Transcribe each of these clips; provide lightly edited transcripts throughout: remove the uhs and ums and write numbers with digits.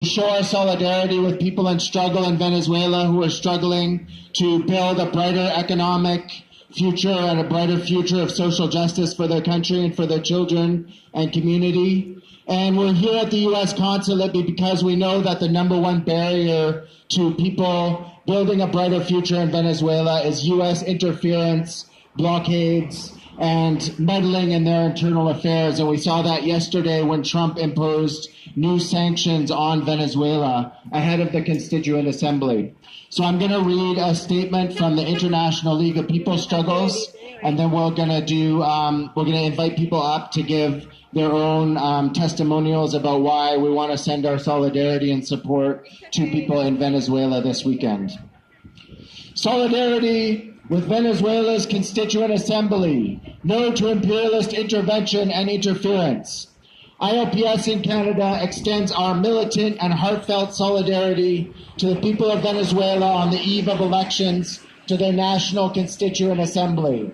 show our solidarity with people in struggle in Venezuela who are struggling to build a brighter economic future and a brighter future of social justice for their country and for their children and community. And we're here at the US Consulate because we know that the number one barrier to people building a brighter future in Venezuela is US interference, blockades, and meddling in their internal affairs. And we saw that yesterday when Trump imposed new sanctions on Venezuela ahead of the Constituent Assembly. So I'm going to read a statement from the International League of People's Struggles, and then we're going to invite people up to give their own testimonials about why we want to send our solidarity and support to people in Venezuela this weekend. Solidarity with Venezuela's Constituent Assembly. No to imperialist intervention and interference. ILPS in Canada extends our militant and heartfelt solidarity to the people of Venezuela on the eve of elections to their National Constituent Assembly.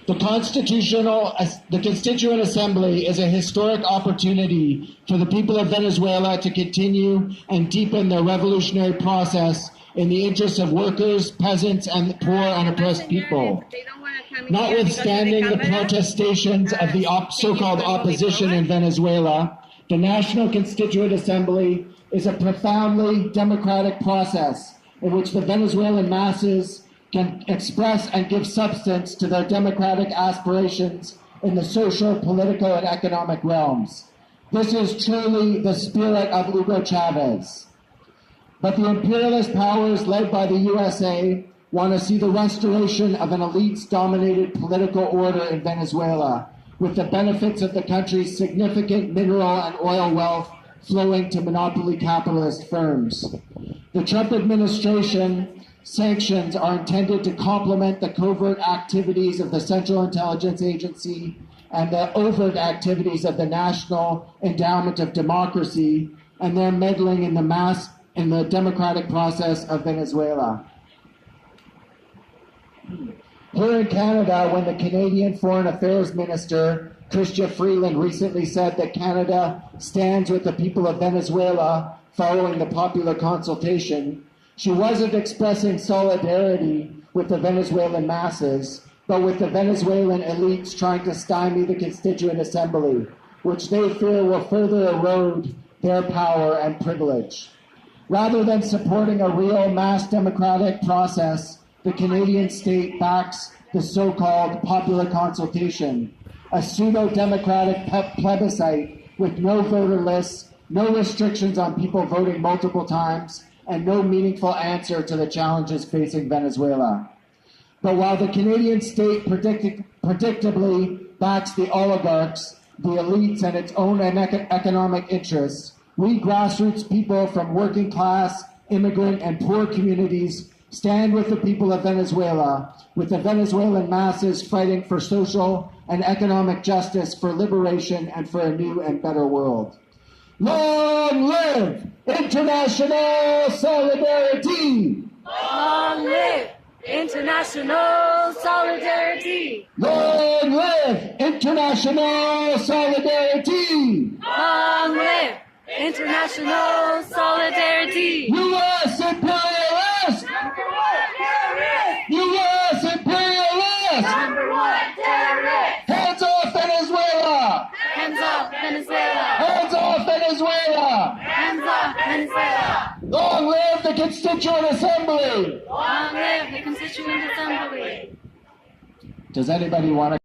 The Constituent Assembly is a historic opportunity for the people of Venezuela to continue and deepen their revolutionary process in the interests of workers, peasants, and poor and oppressed people. Notwithstanding the protestations of the so-called opposition in Venezuela, the National Constituent Assembly is a profoundly democratic process in which the Venezuelan masses can express and give substance to their democratic aspirations in the social, political, and economic realms. This is truly the spirit of Hugo Chavez. But the imperialist powers led by the USA want to see the restoration of an elites-dominated political order in Venezuela, with the benefits of the country's significant mineral and oil wealth flowing to monopoly capitalist firms. The Trump administration sanctions are intended to complement the covert activities of the Central Intelligence Agency and the overt activities of the National Endowment of Democracy and their meddling in the democratic process of Venezuela. Here in Canada, when the Canadian Foreign Affairs Minister, Chrystia Freeland, recently said that Canada stands with the people of Venezuela following the popular consultation, she wasn't expressing solidarity with the Venezuelan masses, but with the Venezuelan elites trying to stymie the Constituent Assembly, which they fear will further erode their power and privilege. Rather than supporting a real mass democratic process, the Canadian state backs the so-called popular consultation, a pseudo-democratic plebiscite with no voter lists, no restrictions on people voting multiple times, and no meaningful answer to the challenges facing Venezuela. But while the Canadian state predictably backs the oligarchs, the elites, and its own economic interests, we grassroots people from working class, immigrant, and poor communities stand with the people of Venezuela, with the Venezuelan masses fighting for social and economic justice, for liberation, and for a new and better world. Long live international solidarity! Long live international solidarity! Long live international solidarity! Long live international solidarity! US Imperialist! Number one terrorist! US Imperialist! Number one terrorist! Hands off Venezuela! Hands off Venezuela! Hands off Venezuela! Hands off Venezuela! Long live the Constituent Assembly! Long live the Constituent Assembly! Does anybody want to